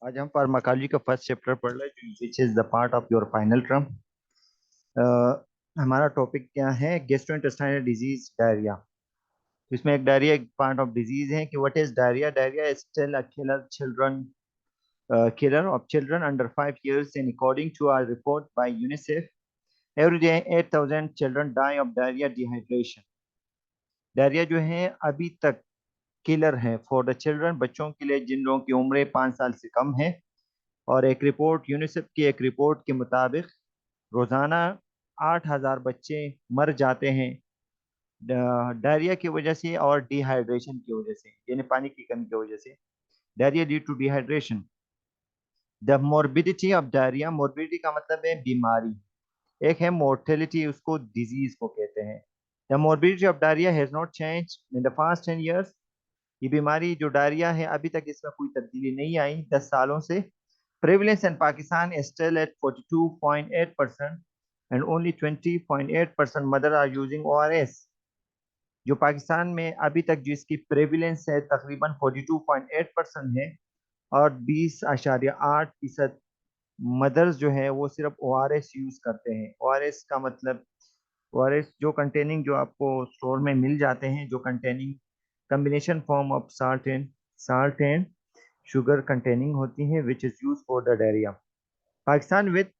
आज हम फार्माकोलॉजी का फर्स्ट चैप्टर पढ़ रहे हैं which is the part of your final term. हमारा टॉपिक क्या है? Gastrointestinal disease, diarrhoea. इसमें एक डायरिया एक पार्ट ऑफ डिजीज है कि what is diarrhoea. Diarrhoea is still a killer children killer of children under 5 years, and according to our report by UNICEF, every day 8,000 children die of diarrhea dehydration. Diarrhoea जो है अभी तक killer है for the children, बच्चों के लिए जिन लोगों की उम्र 5 साल से कम है। और एक रिपोर्ट, यूनिसेफ की एक रिपोर्ट के मुताबिक रोज़ाना 8,000 बच्चे मर जाते हैं डायरिया की वजह से और डिहाइड्रेशन की वजह से, यानी पानी की कमी की वजह से। Diarrhoea due to dehydration. The morbidity of diarrhoea, morbidity का मतलब है बीमारी, एक है मोर्टेलिटी, उसको डिजीज को कहते हैं। The morbidity of diarrhoea has not change in the past 10 years। ये बीमारी जो डायरिया है अभी तक इसमें कोई तब्दीली नहीं आई 10 सालों से। Prevalence in Pakistan is still at 42.8%, and only 20.8% mother are using ORS। जो पाकिस्तान में अभी तक जिसकी प्रेविलेंस है तकरीबन 42.8% है, और 20.8% मदर्स जो है वो सिर्फ ORS यूज करते हैं। ORS का मतलब, ORS जो कंटेनिंग, जो आपको स्टोर में मिल जाते हैं, जो containing combination form of salt and sugar containing होती हैं, which is use for the diarrhoea. Pakistan with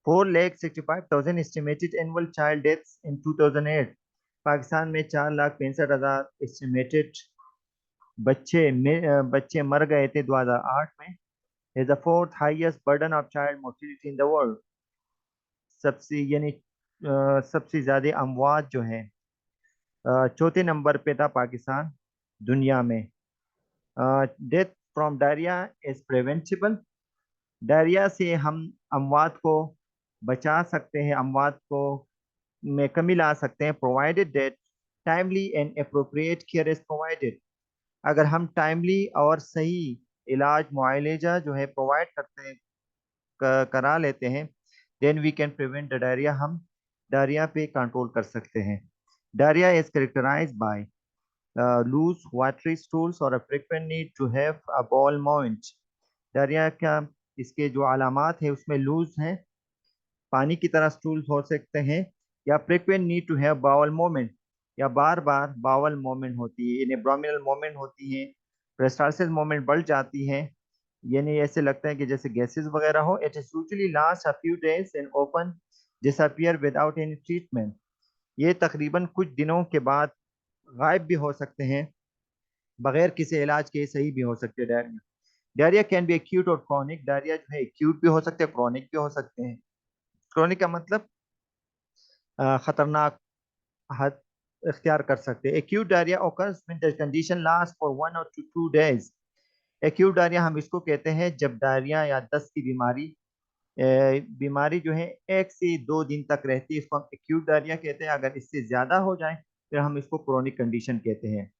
4,65,000 estimated annual child deaths in 2008। Pakistan में 4,65,000 एस्टिमेटेड बच्चे मर गए थे 2008 में। is the fourth highest burden of child mortality in the world। सबसे यानी सबसे ज्यादा अमवात जो है, चौथे नंबर पे था पाकिस्तान दुनिया में। Death from diarrhoea is preventable. Diarrhoea से हम अमवात को बचा सकते हैं, अमवात को में कमी ला सकते हैं, provided that timely and appropriate care is provided. अगर हम टाइमली और सही इलाज मुआलजा जो है प्रोवाइड करते हैं, करा लेते हैं, then we can prevent the diarrhoea. हम डायरिया पे कंट्रोल कर सकते हैं। Diarrhoea is characterised by loose watery stools और a frequent need to have a bowel movement. Diarrhoea का इसके जो अलामात है उसमें लूज हैं, पानी की तरह स्टूल हो सकते हैं, या frequent need to have bowel movement, या बार बार बावल मोमेंट होती है, यानी एब्डोमिनल मोमेंट होती है, पेरिस्टालसिस मोमेंट बढ़ जाती है, यानी ऐसे लगता है कि जैसे गैसेस वगैरह हो। It is usually last a few days and open disappear without any treatment. ये तकरीबन कुछ दिनों के बाद गायब भी हो सकते हैं, बगैर किसी इलाज के सही भी हो सकते हैं। Diarrhoea diarrhoea can be acute और क्रॉनिक। डायरिया जो है एक्यूट भी हो सकते हैं, क्रॉनिक भी हो सकते हैं। क्रॉनिक का मतलब खतरनाक हद इख्तियार कर सकते हैं। Acute diarrhoea occurs when the condition lasts for 1 or 2 days। Acute diarrhoea हम इसको कहते हैं जब डायरिया या दस्त की बीमारी जो है 1 से 2 दिन तक रहती है, इसको हम एक्यूट डायरिया कहते हैं। अगर इससे ज्यादा हो जाए फिर हम इसको क्रोनिक कंडीशन कहते हैं।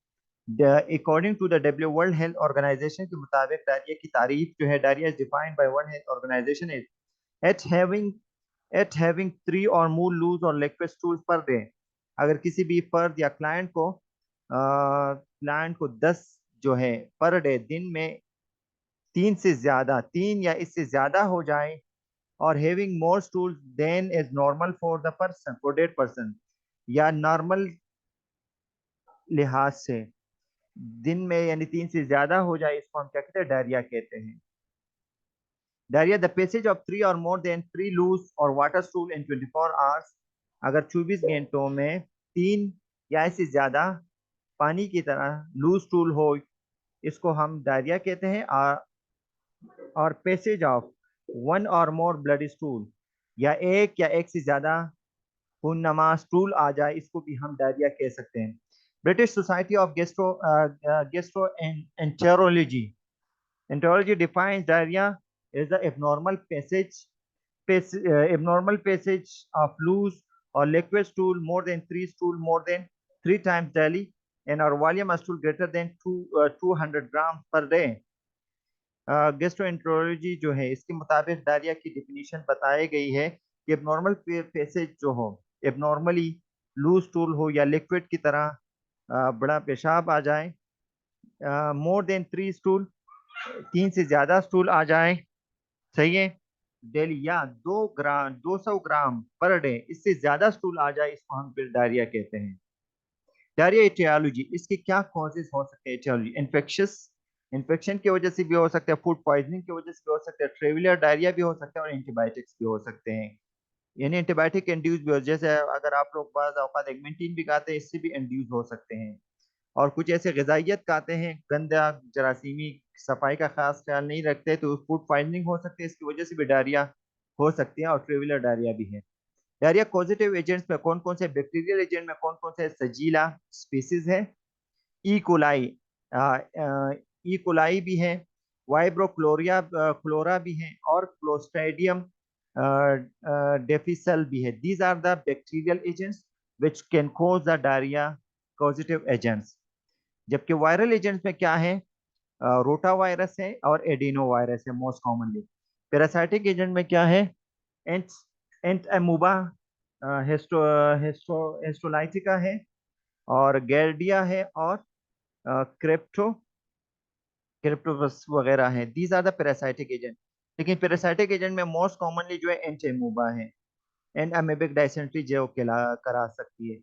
According to the W world health organisation के मुताबिक डायरिया की तारीफ जो है, diarrhoea is defined by world health organisation is at having at having 3 or more loose और लिक्विड स्टूल्स पर डे। अगर किसी भी फर्द या क्लाइंट को 10 जो है पर डे, दिन में 3 या इससे ज्यादा हो जाए, और having more stool than is normal for that person, या नॉर्मल लिहाज से दिन में यानी 3 से ज्यादा हो जाए, इसको हम क्या कहते हैं? डायरिया कहते हैं। Diarrhoea the passage of 3 or more than 3 loose और वाटर स्टूल इन 24 आवर्स। अगर 24 घंटों में 3 या इससे ज्यादा पानी की तरह लूज स्टूल हो, इसको हम डायरिया कहते हैं। और passage of 1 or more bloody stool, या एक से ज्यादा खूननमा स्टूल आ जाए, इसको भी हम डायरिया कह सकते हैं। British society of gastro enterology defines diarrhea as the abnormal passage of loose or liquid stool more than 3 times daily, and or volume of stool greater than 200 grams per day। गेस्ट्रोएंट्रोलॉजी जो है इसके मुताबिक diarrhoea की definition बताई गई है कि abnormal passage जो हो, एबनॉर्मली लूज स्टूल हो या लिक्विड की तरह बड़ा पेशाब आ जाए, मोर देन 3 स्टूल, 3 से ज्यादा स्टूल आ जाए, सही है, डेली, या 2 ग्राम 200 ग्राम पर डे, इससे ज्यादा स्टूल आ जाए, इसको हम फिर डायरिया कहते हैं। डायरिया एटियोलॉजी, इसके क्या कॉजेज हो सकते हैं? एटियोलॉजी, इन्फेक्शियस, इन्फेक्शन की वजह से भी हो सकता है, फूड पॉइजनिंग की वजह से भी हो सकता है, ट्रेवलियर डायरिया भी हो सकता है, और एंटीबायोटिक्स भी हो सकते हैं। यानी एंटीबायोटिक इंड्यूस भी हो, जैसे अगर आप लोग बाज़ औक़ात एगमेंटिन भी खाते हैं, इससे भी इंड्यूस हो सकते हैं। और कुछ ऐसे ग़िज़ाइयत खाते हैं गंदा, जरासीमी, सफाई का खास ख्याल नहीं रखते, तो फूड पॉइजनिंग हो सकती है, इसकी वजह से भी डायरिया हो सकती है, और ट्रेवलर डायरिया भी है। डायरिया पॉजिटिव एजेंट्स में कौन कौन से, बैक्टीरियल एजेंट में कौन कौन से सजीला स्पीसीज है? ई कोलाई, ई कोलाई भी है, वाइब्रो क्लोरिया क्लोरा भी है, और क्लोस्ट्राइडियम डेफिसल भी है। These are the bacterial agents which can cause the diarrhoea, positive agents. जबकि वायरल एजेंट्स में क्या है? रोटा वायरस है और एडिनो वायरस है मोस्ट कॉमनली। पैरासाइटिक एजेंट में क्या है? एंट एंट एमोबा, हेस्टो हेस्टो हेस्टोलाइटिका है, और गैर्डिया है, और क्रिप्टो क्रिप्टोवस वगैरह है। These are the parasitic agent. लेकिन पैरासाइटिक एजेंट में मोस्ट कॉमनली जो है एंट एमोबा है, एंड अमेबिक डायसेंट्री जो करा सकती है।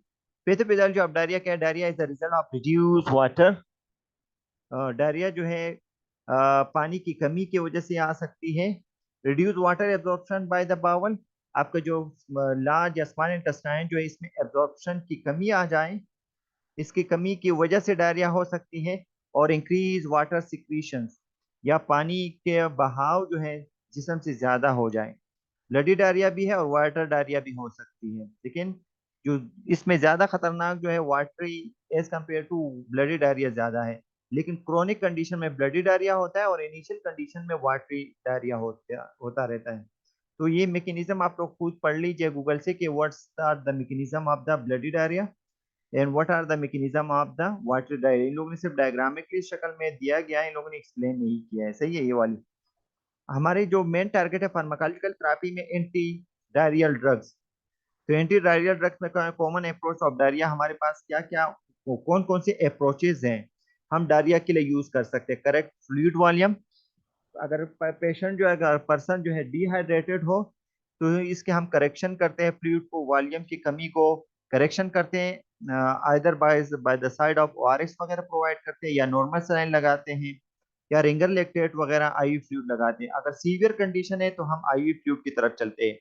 पैथोफिजियोलॉजी ऑफ डायरिया क्या है? Diarrhoea is the result of reduce water. Diarrhoea जो है पानी की कमी की वजह से आ सकती है। Reduce water absorption by the bowel, आपका जो लार्ज या स्मॉल इंटेस्टाइन जो है, इसमें एब्जॉर्प्शन की कमी आ जाए, इसकी कमी की वजह से डायरिया हो सकती है। और इंक्रीज वाटर सिक्रीशंस, या पानी के बहाव जो है जिस्म से ज्यादा हो जाए। ब्लडी डायरिया भी है और वाटर डायरिया भी हो सकती है, लेकिन जो इसमें ज्यादा खतरनाक जो है watery as compare to bloody diarrhoea ज्यादा है। लेकिन क्रोनिक कंडीशन में ब्लडी डायरिया होता है, और इनिशियल कंडीशन में वाटरी डायरिया होता रहता है। तो ये मैकेनिज्म आप लोग खुद पढ़ लीजिए गूगल से कि what's are the mechanism of the bloody diarrhoea and what are the mechanism of the watery diarrhoea. इन लोगों ने सिर्फ डायग्रामिकली शक्ल में दिया गया है, इन लोगों ने एक्सप्लेन नहीं किया है, सही है ये वाली। हमारे जो मेन टारगेट है फार्माकोलॉजिकल थेरेपी में एंटी डायरियल ड्रग्स। तो एंटी डायरियल ड्रग्स में कॉमन अप्रोच ऑफ डायरिया हमारे पास क्या क्या, कौन कौन से अप्रोचेज हैं हम डायरिया के लिए यूज कर सकते हैं? करेक्ट फ्लूइड वॉल्यूम, अगर पेशेंट जो है, अगर पर्सन जो है डिहाइड्रेटेड हो, तो इसके हम करेक्शन करते हैं, फ्लूइड को, वॉल्यूम की कमी को करेक्शन करते हैं, either bye by the side of ORS वगैरह प्रोवाइड करते हैं, या नॉर्मल सलाइन लगाते हैं, या रिंगर लैक्टेट वगैरह आईवी फ्लूइड लगाते हैं। अगर सीवियर कंडीशन है तो हम आईवी फ्लूइड की तरफ चलते हैं।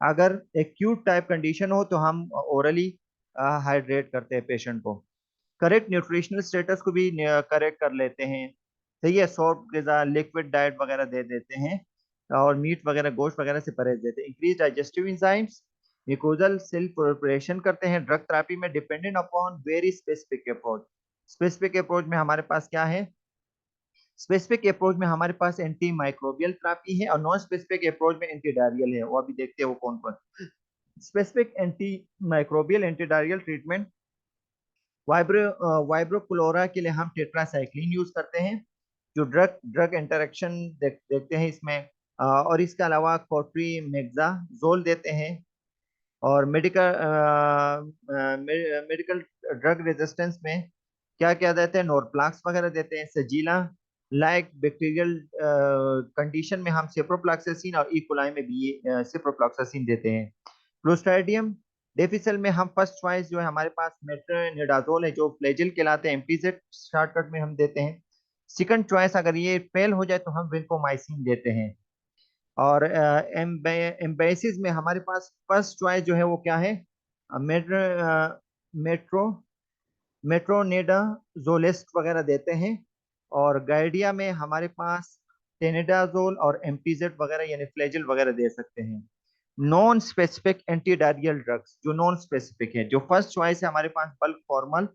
अगर एक्यूट टाइप कंडीशन हो तो हम ओरली हाइड्रेट करते हैं पेशेंट को। करेक्ट न्यूट्रिशनल स्टेटस को भी करेक्ट कर लेते हैं, सही है, सॉफ्ट गज़ा, लिक्विड डाइट वगैरह दे देते हैं, और मीट वगैरह, गोश्त वगैरह से परहेज देते हैं। Increase digestive enzymes, mucosal cell preparation करते हैं। ड्रग थेरेपी में dependent upon very specific approach. Specific approach में हमारे पास क्या है? स्पेसिफिक अप्रोच में हमारे पास एंटी माइक्रोबियल थेरेपी है, और नॉन स्पेसिफिक अप्रोच में एंटी डायरियल है, वो अभी देखते हैं वो कौन कौन। Specific anti microbial anti diarrhoeal treatment, vibrio cholera के लिए हम टेट्रासाइक्लिन यूज करते हैं, जो ड्रग ड्रग इंटरेक्शन देखते हैं इसमें। और इसके अलावा कोट्रीमेक्साजोल देते हैं। और मेडिकल ड्रग रेजिस्टेंस में क्या क्या देते हैं? नोरप्लाक्स वगैरह देते हैं। सजीला लाइक बैक्टीरियल कंडीशन में हम सेप्रोफ्लॉक्सासिन, और इकोलाई में भी सेप्रोफ्लॉक्सासिन देते हैं। क्लोस्ट्राइडियम डेफिसल में हम फर्स्ट चॉइस जो है हमारे पास मेट्रोनिडाजोल है, जो फ्लैजिल कहलाते हैं, एमपीजेड शॉर्टकट में हम देते हैं। सेकंड चॉइस अगर ये फेल हो जाए तो हम विनकोमाइसिन देते हैं। और एम्बेसिस में हमारे पास फर्स्ट चॉइस जो है वो क्या है? मेट्रो मेट्रो मेट्रोनेडाजोलिस्ट वगैरह देते हैं। और गाइडिया में हमारे पास टेनेडाजोल और एमपीजेड वगैरह यानी फ्लैजिल वगैरह दे सकते हैं। Non specific anti diarrhoeal drugs, जो नॉन स्पेसिफिक है, जो फर्स्ट चॉइस है हमारे पास बल्क फॉर्मल,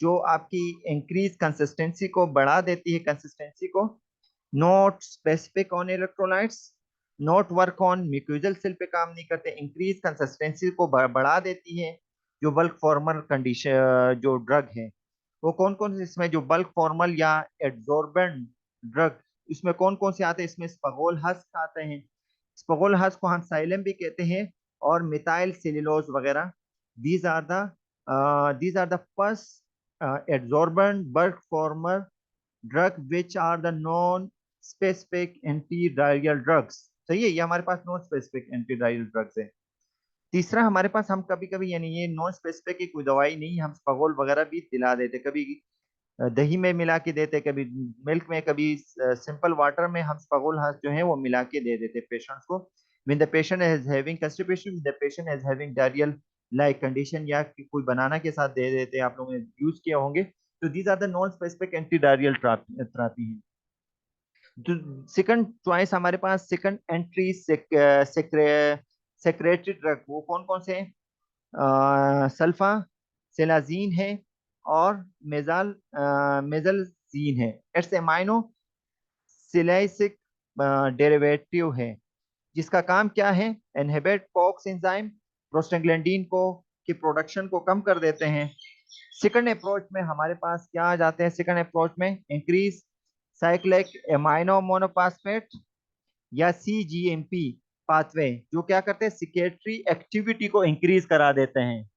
जो आपकी इंक्रीज कंसिस्टेंसी को बढ़ा देती है, कंसिस्टेंसी को। Not specific on electrolytes, not work on mucosal cell पे काम नहीं करते, इंक्रीज कंसिस्टेंसी को बढ़ा देती है, जो बल्क फॉर्मल कंडीशन जो ड्रग है। वो कौन कौन से इसमें जो बल्क फॉर्मल या एड्जॉर्बेंट ड्रग, इसमें कौन कौन से आते हैं? इसमें स्पगोल हस्क आते हैं, स्पगोल हस्क को हम साइलम भी कहते हैं, और मिथाइल सेल्यूलोज वगैरह। These are the first adsorbent bulk former drug which are the non specific anti diarrhoeal drugs. सही है, ये हमारे पास non specific anti diarrhoeal drugs है। तीसरा हमारे पास, हम कभी कभी, यानी ये नॉन स्पेसिफिक की कोई दवाई नहीं, हम स्पगोल वगैरह भी दिला देते, कभी दही में मिला के देते, कभी मिल्क में, कभी सिंपल वाटर में हम स्पगोल हाथ जो है वो मिला के दे देते पेशेंट्स को। when the patient is having constipation, when the patient is having diarrheal like condition, या कोई बनाना के साथ दे देते हैं, आप लोगों ने यूज किया होंगे। तो these are the non specific anti diarrhoeal therapy है। जो सेकंड चॉइस हमारे पास, सेकंड एंट्री सेक्रेटरी ड्रग, वो कौन कौन से हैं? सल्फा सेलाजीन है, और मेजलजीन है। इट्स एमाइनो सिलाइसिक डेरिवेटिव है, जिसका काम क्या है? इनहिबिट कॉक्स एंजाइम प्रोस्टाग्लैंडिन को की प्रोडक्शन को कम कर देते हैं। सेकंड अप्रोच में हमारे पास क्या आ जाते हैं? सेकंड अप्रोच में इंक्रीज साइक्लिक एमाइनो मोनोफॉस्फेट या सीजीएमपी पाथवे, जो क्या करते हैं? सिकेटरी एक्टिविटी को इंक्रीज करा देते हैं।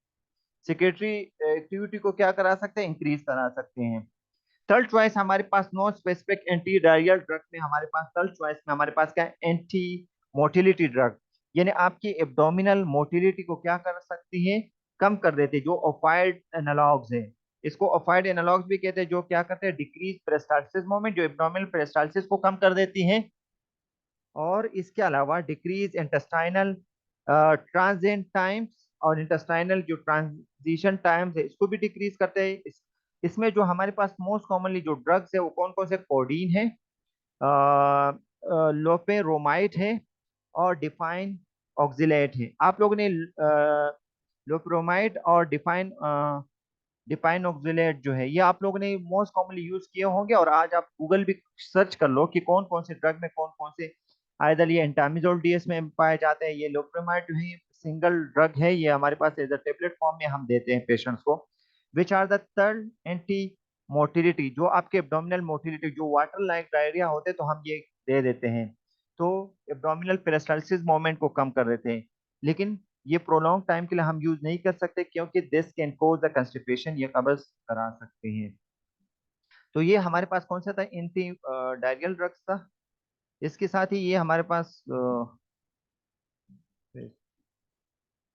सिकेटरी एक्टिविटी को क्या करा सकते हैं? इंक्रीज करा सकते हैं। थर्ड चॉइस हमारे पास non specific anti diarrhoeal drug में हमारे पास, थर्ड चॉइस में हमारे पास क्या है? एंटी मोटिलिटी ड्रग, यानी आपकी एब्डोमिनल मोटिलिटी को क्या कर सकती है? कम कर देती है, जो ओपाइड एनालॉग्स है। इसको ओपाइड एनालॉग्स भी कहते हैं, जो क्या करते हैं? डिक्रीज पेरिस्टाल्सिस मोमेंट, जो एब्डोमिनल पेरिस्टाल्सिस को कम कर देती है। और इसके अलावा डिक्रीज इंटेस्टाइनल ट्रांजिट टाइम्स, और इंटेस्टाइनल जो ट्रांजिशन टाइम्स है इसको भी डिक्रीज करते हैं। इसमें जो हमारे पास मोस्ट कॉमनली जो ड्रग्स है वो कौन कौन से? कोडीन है, लोपेरोमाइड है, और डिफाइन ऑक्जिलेट है। आप लोगों ने लोपेरोमाइड और डिफाइन ऑक्जिलेट जो है, ये आप लोगों ने मोस्ट कॉमनली यूज किए होंगे। और आज आप गूगल भी सर्च कर लो कि कौन कौन से ड्रग में कौन कौन से, आइदर ये एंटामिजोल डीएस में पाए जाते हैं। ये लोपेरामाइड जो है सिंगल ड्रग है, ये हमारे पास एज अ टेबलेट फॉर्म में हम देते हैं पेशेंट्स को। Which are the third anti motility, जो आपके एब्डोमिनल मोटिलिटी, जो वाटर लाइक डायरिया होते हैं, तो हम ये दे देते हैं, तो एब्डोमिनल पेरिस्टाल्सिस मोमेंट को कम कर देते हैं। लेकिन ये प्रोलॉन्ग टाइम के लिए हम यूज नहीं कर सकते, क्योंकि this can cause the constipation, ये कब्ज करा सकते हैं। तो ये हमारे पास कौन सा था? एंटी डायरियल ड्रग्स था। इसके साथ ही ये हमारे पास